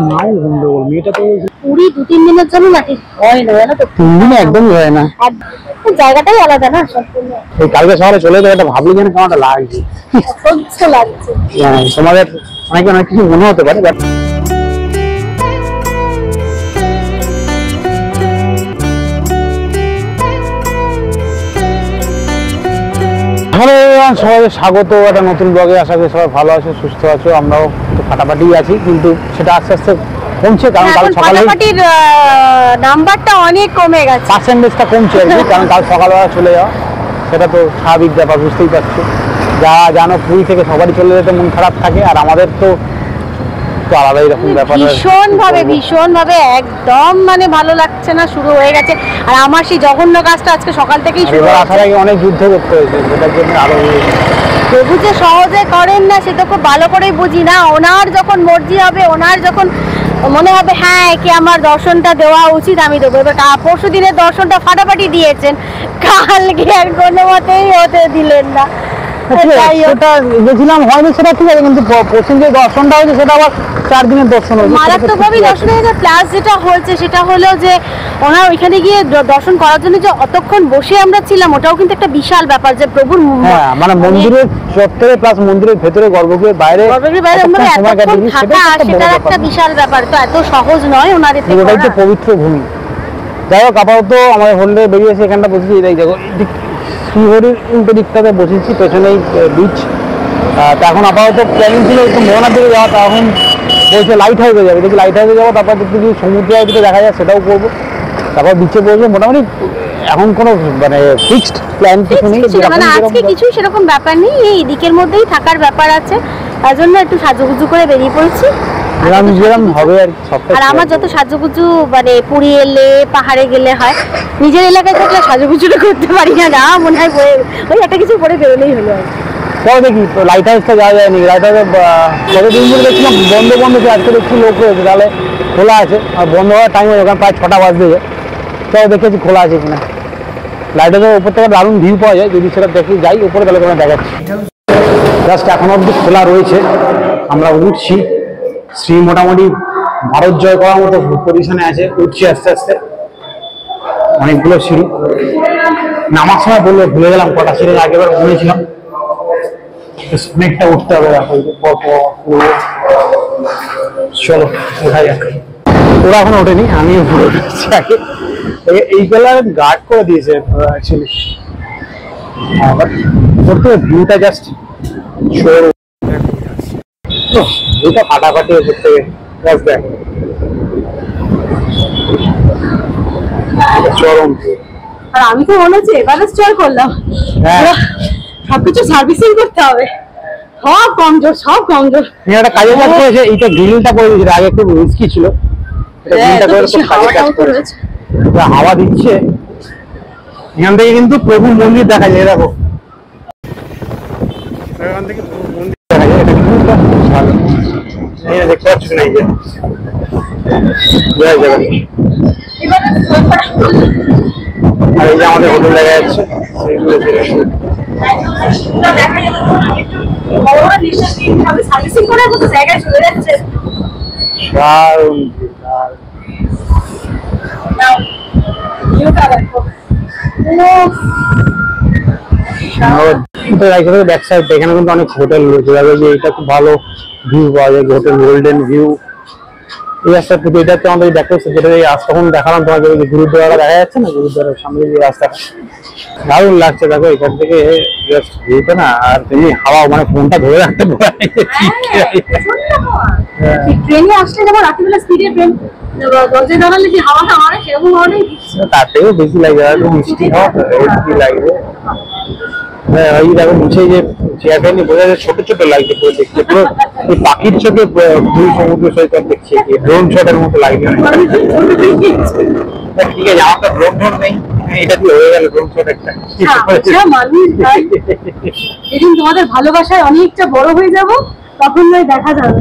মাও গন্ডগোল, মেয়েটা তো পুরী 2-3 দিনের জন্য নাকি হয় না, জানো তো 3 দিনে একদমই হয় না। জায়গাটাই আলাদা না সম্পূর্ণ। এই কালকে শহরে চলে যাবে, এটা ভাবলে যেন কেমনটা লাগছে, অসহ্য লাগছে। তোমাদের অনেকে অনেক কিছু মনে হতে পারে, বাট সবাইকে স্বাগত একটা নতুন ব্লগে। আশা করি সবাই ভালো আছে, সুস্থ আছো। আমরাও একটু ফাটাফাটি আছি, কিন্তু সেটা আস্তে আস্তে কমছে, কারণ কাল সকালে নাম্বারটা অনেক কমে গেছে, পার্সেন্টেজটা কমছে আর কি, কারণ কাল সকালবেলা চলে যাওয়া সেটা তো স্বাভাবিক ব্যাপার, বুঝতেই পারছো। যা জানো পুরী থেকে সবারই চলে যেতে মন খারাপ থাকে, আর আমাদের তো আলাদাই রকম ব্যাপার, ভীষণ ভাবে একদম মানে ভালো লাগছে না, শুরু হয়ে গেছে। আর আমার সেই জঘন্য কাজটা আজকে সকাল থেকেই শুরু হয়েছে। আসার আগে অনেক যুদ্ধ করতে হয়েছে, সেটার জন্য আরো প্রভু যে সহজে করেন না সেটা খুব ভালো করেই বুঝি না। ওনার যখন মর্জি হবে, ওনার যখন মনে হবে হ্যাঁ একে আমার দর্শনটা দেওয়া উচিত, আমি দেবো। এবার পরশু দিনের দর্শনটা ফাটাফাটি দিয়েছেন, কালকে আর কোনো মতেই হতে দিলেন না। সেটা গেছিলাম হয়নি, সেটা ঠিক আছে, কিন্তু পশ্চিম যে দর্শনটা হয়েছে সেটা আবার 4 দিনের দর্শন হয়েছে, মারাত্মকভাবে দর্শন হয়েছে। প্লাস যেটা হয়েছে সেটা হলো যে ওনার ওইখানে গিয়ে দর্শন করার জন্য যে অতক্ষণ বসে আমরা ছিলাম, ওটাও কিন্তু একটা বিশাল ব্যাপার, যে প্রভুর মানে মন্দিরের চত্বরে প্লাস মন্দিরের ভেতরে গর্ভগৃহের বাইরে থাকা, সেটার একটা বিশাল ব্যাপার। তো এত সহজ নয় ওনার, ওটাই তো পবিত্র ভূমি। যাই হোক, আপাতত আমাদের হোল্ডে বেরিয়েছে, এখানটা বসেছি, এই দেখো শ্রীহরির উল্টো দিকটাতে বসেছি, পেছনেই বিচ। তা এখন আপাতত প্ল্যানিং ছিল একটু মোহনার দিকে যাওয়া, তা এখন বলছে লাইট হাউসে যাবে, দেখি লাইট হাউসে যাবো, তারপর যদি সমুদ্র দিকে দেখা যায় সেটাও করবো, তারপর বিচে বসবো। মোটামুটি এখন কোনো মানে ফিক্সড প্ল্যান কিছু নেই, আজকে কিছু সেরকম ব্যাপার নেই, এই দিকের মধ্যেই থাকার ব্যাপার আছে, তার জন্য একটু সাজুগুজু করে বেরিয়ে পড়েছি। আর আমার যত সাজুগুজু মানে পুরী এলে পাহাড়ে গেলে হয়, নিজের এলাকায় থাকলে সাজুগুজুটা করতে পারি না, না মনে হয় ওই একটা কিছু পরে বেরোলেই হলো। পরে দেখি তো লাইট হাউসটা যাওয়া যায়নি, লাইট হাউসে যতদিন ধরে দেখছিলাম বন্ধ ছিল, আজকে দেখছি লোক রয়েছে, তাহলে খোলা আছে। আর বন্ধ হওয়ার টাইম হয় ওখানে প্রায় 6টা বাজতে যায়, তো দেখেছি খোলা আছে কিনা। লাইট হাউসের উপর থেকে দারুণ ভিউ পাওয়া যায়, যদি সেটা দেখি যাই উপরে তাহলে তোমার দেখাচ্ছি। জাস্ট এখন অবধি খোলা রয়েছে, আমরা উঠছি। শ্রী মোটামুটি ভারত জয় করার মতো পজিশনে আছে, উঠছি আস্তে আস্তে, অনেকগুলো সিঁড়ি। নামার সময় বললো ভুলে গেলাম কটা সিঁড়ি আগেবার বলেছিলাম, অনেকটা উঠতে হবে। চলো ওঠা যাক। ওরা এখন ওঠেনি, আমি উপরে উঠেছি আগে। এই বেলার গার্ড করে দিয়েছে অ্যাকচুয়ালি, ভিউটা জাস্ট ভিউটা ফাটাফাটি উপর থেকে দেখ, চরম। আর আমি তো মনে হচ্ছে এবারে স্টোর করলাম, সবকিছু সার্ভিসিং করতে হবে, সব কমজোর। একটা কাজের কাজ করেছে, এইটা গ্রিলটা করে দিয়েছে, আগে একটু রিস্কি ছিল, হাওয়া দিচ্ছে। এখান থেকে কিন্তু প্রভুর মন্দির দেখা যায়, দেখো এখান থেকে মন্দির দেখা যায়, এটা কিন্তু ভালো। দেখতে পাচ্ছ না, এই যে আর এই যে আমাদের হোটেল দেখা যাচ্ছে, এখানে কিন্তু অনেক হোটেল রয়েছে, এটা খুব ভালো ভিউ পাওয়া যায়, হোটেল গোল্ডেন ভিউ। এই রাস্তার প্রতি এটা তো আমাদের দেখো, যেটা তখন দেখালাম তোমাকে, গুরুদ্বারা দেখা যাচ্ছে না, গুরুদ্বারের সামনে যে রাস্তা, দারুণ লাগছে। দেখো এখান থেকে জাস্ট ভিউটা না, আর তুমি হাওয়া, মানে ফোনটা ধরে রাখতে পারে। ট্রেনে আসলে যেমন রাত্রিবেলা স্পিডে ট্রেন দরজায় দাঁড়ালে যে হাওয়াটা মারে, সেরকম হাওয়া নেই, তাতেও বেশি লাগে, আর মিষ্টি হাওয়া বেশি লাগবে। এই দেখো নিচে যে চেয়ারটা নিয়ে বোঝা যায়, ছোট ছোট লাগছে পুরো দেখতে, পুরো পাখির চোখে দুই সমুদ্র সৈকত দেখছি, ড্রোন শটের মতো লাগবে। ঠিক আছে, আমার তো ড্রোন নেই, এটা দিয়ে হয়ে গেল ড্রোন শট একটা। যেদিন তোমাদের ভালোবাসায় অনেকটা বড় হয়ে যাব, তখন নয় দেখা যাবে।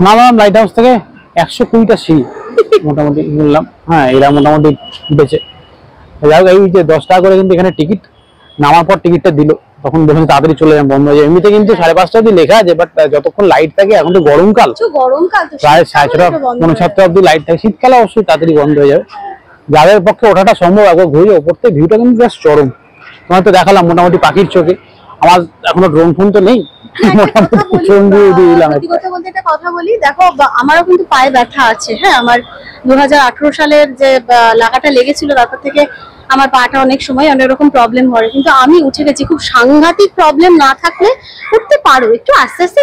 নামলাম লাইট হাউস থেকে 120টা সিঁড়ি মোটামুটি বললাম। হ্যাঁ, এরা মোটামুটি উঠেছে। যাই হোক, এই যে 10 টাকা করে কিন্তু এখানে টিকিট। নামার পর টিকিটটা দিল, তখন বললাম তাড়াতাড়ি চলে যান, বন্ধ হয়ে যায়। এমনিতে কিন্তু 5:30 অব্দি লেখা আছে, বাট যতক্ষণ লাইট থাকে, এখন তো গরমকাল, প্রায় 6:30 7:30 অব্দি লাইট থাকে। শীতকালে অবশ্যই তাড়াতাড়ি বন্ধ হয়ে যাবে। যাদের পক্ষে ওঠাটা সম্ভব, একবার ঘুরে ওপর থেকে ভিউটা কিন্তু বেশ চরম। তোমার তো দেখালাম মোটামুটি পাখির চোখে। আমার এখনো ড্রোন ফোন তো নেই, মোটামুটি ড্রোন দিয়ে দিলাম। কথা বলতে একটা কথা বলি, দেখো আমারও কিন্তু পায়ে ব্যথা আছে। হ্যাঁ, আমার 2018 সালের যে লাগাটা লেগেছিল, তারপর থেকে আমার পাটা অনেক সময় অনেক রকম প্রবলেম হয়, কিন্তু আমি উঠে গেছি। খুব সাংঘাতিক প্রবলেম না থাকলে উঠতে পারো, একটু আস্তে আস্তে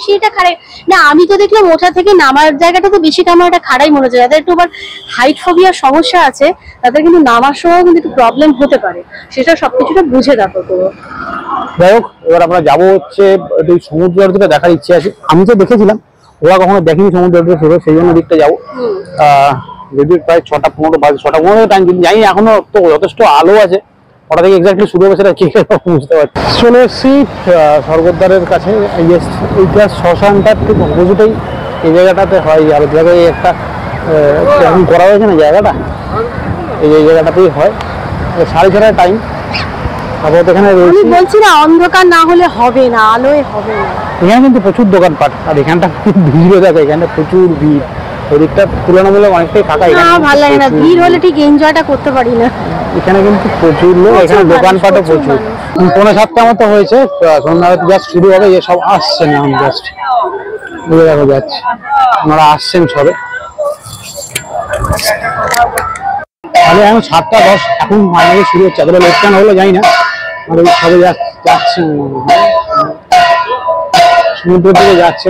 সেটা খাড়াই না। আমি তো দেখলাম ওঠা থেকে নামার জায়গাটা তো বেশি আমার একটা খাড়াই মনে হচ্ছে। যাদের একটু আবার হাইট ফোবিয়ার সমস্যা আছে, তাদের কিন্তু নামার সময় কিন্তু একটু প্রবলেম হতে পারে, সেটা সবকিছুটা বুঝে দেখো তো। যাই হোক, এবার আমরা যাবো হচ্ছে এই সমুদ্র যেটা দেখার ইচ্ছে আছে। আমি তো দেখেছিলাম, ওরা কখনো দেখেনি সমুদ্র পুরো, সেই জন্য দিকটা যাবো। যদি প্রায় 6:15 বাজে, 6:15 টাইম, কিন্তু জানি এখনো তো যথেষ্ট আলো আছে। ওটা থেকে এক্স্যাক্টলি শুরু হবে সেটা কি বুঝতে পারছি। চলে এসেছি স্বর্গদ্বারের কাছে। এইটা শ্মশানটার ঠিক অপোজিটেই এই জায়গাটাতে হয়। আর জায়গায় একটা এখন করা হয়েছে না জায়গাটা, এই জায়গাটাতেই হয়। 6:30 টাইম। তারপর এখানে আমি বলছি না, অন্ধকার না হলে হবে না, আলোয় হবে না। এখানে কিন্তু প্রচুর দোকানপাট, আর এখানটা ভিড়ও দেখো, এখানে প্রচুর ভিড়। ওদিকটা তুলনামূলক অনেকটাই ফাঁকা। ভালো লাগে না, ভিড় হলে ঠিক এনজয়টা করতে পারি না। এখানে কিন্তু প্রচুর লোক, এখানে দোকানপাটও প্রচুর। 6:45 মতো হয়েছে, সন্ধ্যা জাস্ট শুরু হবে। যে সব আসছেন এখন জাস্ট দেখো যাচ্ছে, ওনারা আসছেন সবে। তাহলে এখন 7:10, এখন মাঝে শুরু হচ্ছে। এতটা লেট কেন হলো জানি না, সবে যাচ্ছে সমুদ্র দিকে যাচ্ছে।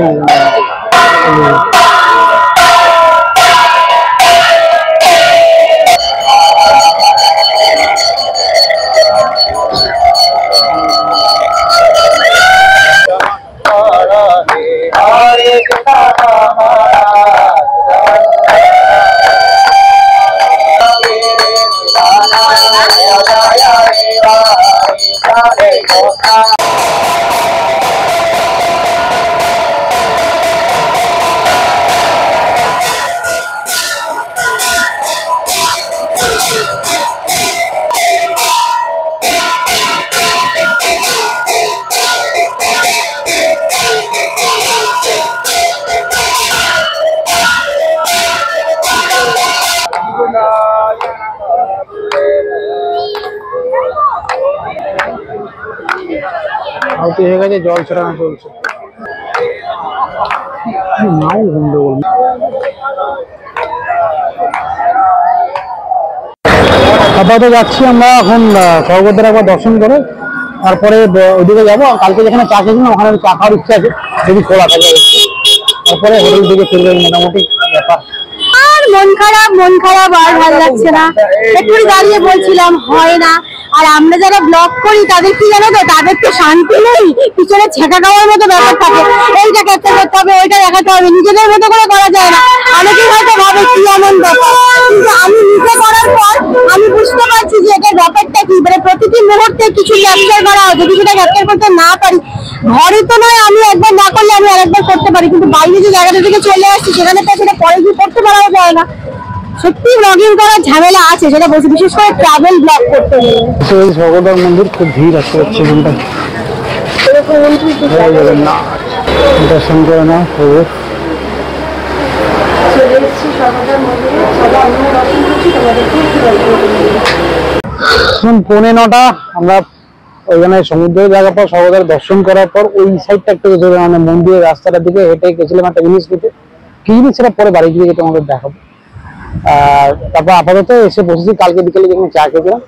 আউট হয়ে গেছে, জল ছড়ানো চলছে। আপাতত যাচ্ছি আমরা এখন স্বর্গদ্বার একবার দর্শন করে, তারপরে ওইদিকে যাবো। কালকে যেখানে চা খেয়েছিলাম ওখানে চা খাওয়ার ইচ্ছা আছে, যদি খোলা থাকে। তারপরে হোটেল দিকে ফিরবে, মোটামুটি ব্যাপার। আর মন খারাপ আর ভালো লাগছে না। একটু দাঁড়িয়ে বলছিলাম হয় না। আর আমরা যারা ব্লগ করি তাদের কি জানো তো, তাদের তো শান্তি নেই, পিছনে ছেঁকা খাওয়ার মতো ব্যাপার থাকে। এইটা ক্যাপচার করতে হবে, ওইটা দেখাতে হবে, নিজেদের মতো করে করা যায় না। অনেকেই হয়তো ভাবে কি এমন ব্যাপার, কিন্তু আমি নিজে করার পর আমি বুঝতে পারছি যে এটা ব্যাপারটা কি। মানে প্রতিটি মুহূর্তে কিছু ক্যাপচার করা হয়, যদি সেটা ক্যাপচার করতে না পারি, ঘরে তো নয় আমি একবার না করলে আমি আরেকবার করতে পারি, কিন্তু বাইরে যে জায়গাটা থেকে চলে আসছি সেখানে তো সেটা পরে গিয়ে করতে পারা যায় না। সত্যি ব্লগিং করার ঝামেলা আছে, সেটা বলছি, বিশেষ করে ট্রাভেল ব্লগ করতে গেলে। স্বর্গদ্বার মন্দির খুব ভিড় আছে দর্শন করে না। পৌনে 9টা আমরা ওইখানে সমুদ্রের জায়গার পর স্বর্গদ্বার দর্শন করার পর ওই সাইডটা একটু মানে মন্দিরের রাস্তাটার দিকে হেঁটে গেছিলাম একটা জিনিস নিতে। কি জিনিস সেটা পরে বাড়ি গিয়ে তোমাদের দেখাবো। আর তারপর আপাতত এসে বসেছি, কালকে বিকেলে যেখানে চা খেয়েছিলাম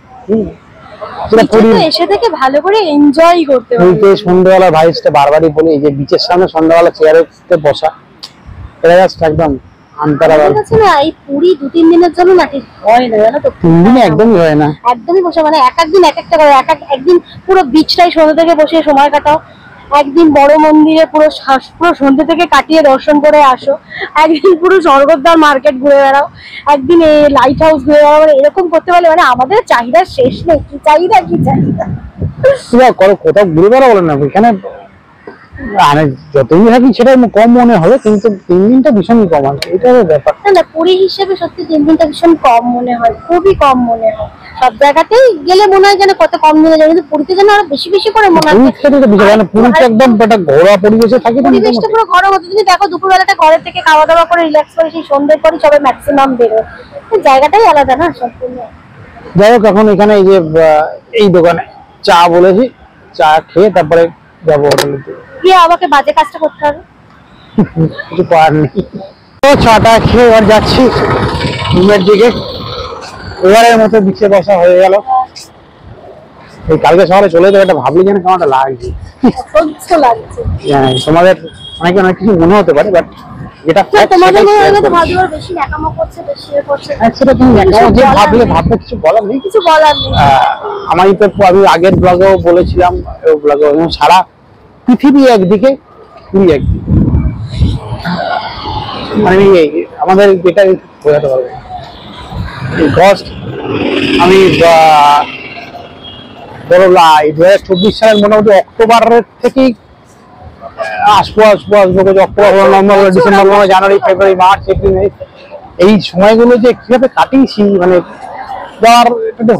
এসে থেকে ভালো করে এনজয় করতে হবে। সন্ধ্যাবেলা ভাইসটা বারবারই বলি, এই যে বিচের সামনে সন্ধ্যাবেলা চেয়ারে বসা, এটা জাস্ট একদম আন্তরা। এই পুরি 2-3 দিনের জন্য না ঠিক হয় না, জানো তো। 3 দিনে একদমই হয় না, একদমই বসে মানে এক একদিন এক একটা করে, একদিন পুরো বিচটাই সন্ধ্যা থেকে বসে সময় কাটাও, একদিন বড় মন্দিরে পুরো সন্ধ্যে থেকে কাটিয়ে দর্শন করে আসো, একদিন পুরো স্বর্গদ্বার মার্কেট ঘুরে বেড়াও, একদিন এই লাইট হাউস ঘুরে বেড়াও। মানে এরকম করতে পারলে মানে আমাদের চাহিদার শেষ নেই। কি চাহিদা কোথাও ঘুরে বেড়া বলেন না, এখানে মানে যতদিন থাকি সেটা কম মনে হবে, কিন্তু 3 দিনটা ভীষণই কম আছে, এটা হলো ব্যাপার। না না, পুরী হিসেবে সত্যি 3 দিনটা ভীষণ কম মনে হয়, খুবই কম মনে হয়। সব জায়গাতেই গেলে মনে হয় যেন কত কম দিনে যায়, কিন্তু পুরীতে যেন আরো বেশি বেশি করে মনে হয়। পুরীতে একদম একটা ঘরোয়া পরিবেশে থাকে, পরিবেশটা পুরো ঘরের মতো। তুমি দেখো দুপুরবেলাটা ঘরের থেকে খাওয়া দাওয়া করে রিল্যাক্স করে সেই সন্ধ্যের পরে সবাই ম্যাক্সিমাম বেরোয়, জায়গাটাই আলাদা না সম্পূর্ণ। যাই হোক, এখন এখানে এই যে এই দোকানে চা বলেছি, চা খেয়ে তারপরে যাবো হোটেলে গিয়ে আমাকে বাজে কাজটা করতে হবে, কিছু করার নেই। তো চাটা খেয়ে এবার যাচ্ছি রুমের দিকে। এবারের মতো বিছে বসা হয়ে গেল। এই কালকে শহরে চলে যাবে, এটা ভাবলি যেন কেমন লাগছে, অসহ্য লাগছে। তোমাদের অনেকে অনেক কিছু মনে হতে পারে, বাট যেটা তোমাদের মনে হয় তো ভাবিবার বেশি ন্যাকামো করছে, বেশি এ করছে। সেটা তুমি ভাবলে কিছু বলার নেই, কিছু বলার নেই। আমি তো আমি আগের ব্লগেও বলেছিলাম, ব্লগে সারা পৃথিবী একদিকে, পুরী একদিকে, মানে আমাদের যেটা বোঝাতে পারবো কষ্ট। আমি ধরো 2024 সালের মোটামুটি অক্টোবরের থেকেই আসবো, অক্টোবর, নভেম্বর, ডিসেম্বর, জানুয়ারি, ফেব্রুয়ারি, মার্চ, এপ্রিল, মে, এই সময়গুলো যে কিভাবে কাটিয়েছি, মানে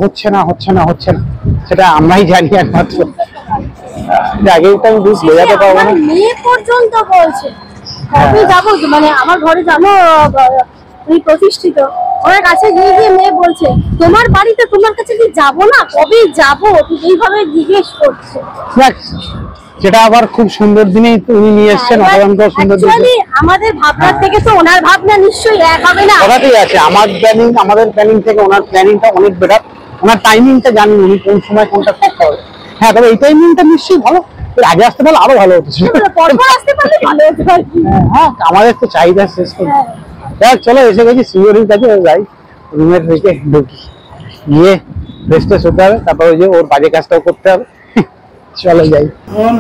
হচ্ছে না সেটা আমরাই জানি একমাত্র। আগেই তো আমি বোঝাতে পারবো না। মে পর্যন্ত বলছে কবে যাবো, মানে আমার ঘরে জানো উনি প্রতিষ্ঠিত, ওনার কাছে গিয়ে গিয়ে মেয়ে বলছে তোমার বাড়িতে তোমার কাছে কি যাবো না, কবে যাবো, এইভাবে জিজ্ঞেস করছে। সেটা আবার খুব সুন্দর দিনেই উনি নিয়ে এসেছেন, অত্যন্ত সুন্দর দিন। আমাদের ভাবনার থেকে তো ওনার ভাবনা নিশ্চয়ই এক হবে না। কথাতেই আছে, আমাদের প্ল্যানিং থেকে ওনার প্ল্যানিংটা অনেক বেটার। ওনার টাইমিংটা জানেন উনি কোন সময় কোনটা করতে হবে। হ্যাঁ, তবে এই টাইমিংটা নিশ্চয়ই ভালো, এর আগে আসতে পারলে আরো ভালো হতো। হ্যাঁ, আমাদের তো চাহিদা শেষ করতে। দেখ চলো, এসে গেছি সিওরির কাছে, যাই রুমের দিকে ঢুকি, গিয়ে রেস্টে শুতে হবে, তারপর ওই যে ওর বাজে কাজটাও করতে হবে। চলে যাই।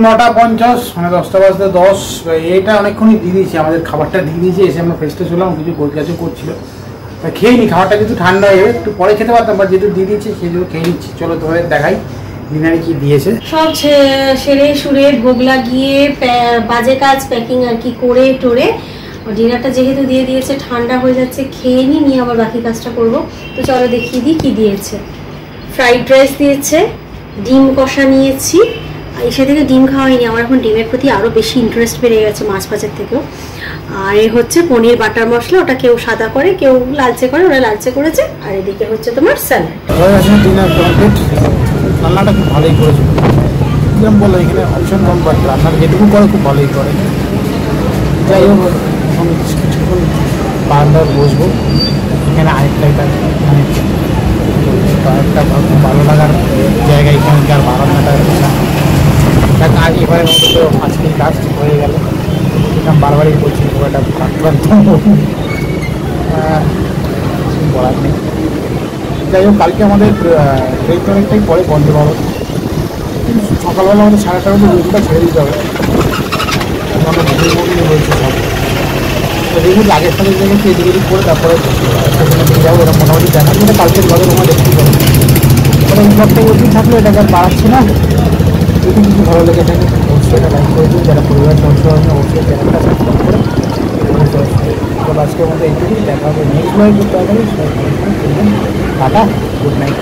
9:50, মানে 10টা বাজতে 10। এইটা অনেকক্ষণই দিয়ে দিয়েছি, আমাদের খাবারটা দিয়ে দিয়েছি। এসে আমরা ফ্রেশ ট্রেশ হলাম, কিছু গোলগাছও করছিল, তা খেয়ে নি। খাবারটা যেহেতু ঠান্ডা হয়ে যাবে, একটু পরে খেতে পারতাম, বাট যেহেতু দিয়ে দিয়েছি সেগুলো খেয়ে নিচ্ছি। চলো তোমাদের দেখাই ডিনারে কি দিয়েছে। সব সেরে সুরে ভোগ লাগিয়ে বাজে কাজ প্যাকিং আর কি করে টোরে ডিনারটা যেহেতু দিয়ে দিয়েছে, ঠান্ডা হয়ে যাচ্ছে, খেয়ে নিয়ে আবার বাকি কাজটা করবো। তো চলো দেখিয়ে দিই কি দিয়েছে। ফ্রাইড রাইস দিয়েছে, ডিম কষা নিয়েছি, এসে থেকে ডিম খাওয়া হয়নি, আমার এখন ডিমের প্রতি আরও বেশি ইন্টারেস্ট বেড়ে গেছে মাছ ভাজার থেকেও। আর এ হচ্ছে পনির বাটার মশলা, ওটা কেউ সাদা করে কেউ লালচে করে, ওরা লালচে করেছে। আর এদিকে হচ্ছে তোমার স্যালাড। Dinner complete. রান্নাটা খুব ভালোই করেছে, যেরকম বললো এখানে অপশন কম, বাট রান্নাটা যেটুকু করে খুব ভালোই করে। যাই হোক, এখন কিছুক্ষণ বারান্দায় বসবো। এখানে আরেকটা মানে একটা খুব ভালো লাগার জায়গা, এখানকার বারান্দাটা। কাজ এবারের মতো তো আজকেই লাস্ট হয়ে গেল, এরকম বারবারই করছি, খুব একটা বলার নেই। যাই হোক, কালকে আমাদের ট্রেন অনেকটাই পরে বন্ধ পাবো, সকালবেলা আমাদের 8:30 মধ্যে রুটটা ছেড়ে দিতে হবে। আমরা রয়েছে সব রিভিউ আগের সাথে জন্য এদিকে করে তারপরে সেখানে নিয়ে যাবো। ওরা মোটামুটি দেখার জন্য কালকের ব্লগে তোমরা দেখতেই পাবো। তবে এই ব্লগটা ওইদিন থাকলে এটাকে আর বাড়াচ্ছি না। যদি কিছু ভালো লেগে থাকে অবশ্যই এটা লাইক করে দিন, যারা পরিবার সদস্য হবে অবশ্যই চ্যানেলটা সাবস্ক্রাইব করে। তবে আজকের মধ্যে এইটুকুই, দেখা হবে নেক্সট ব্লগে। Tata, good night.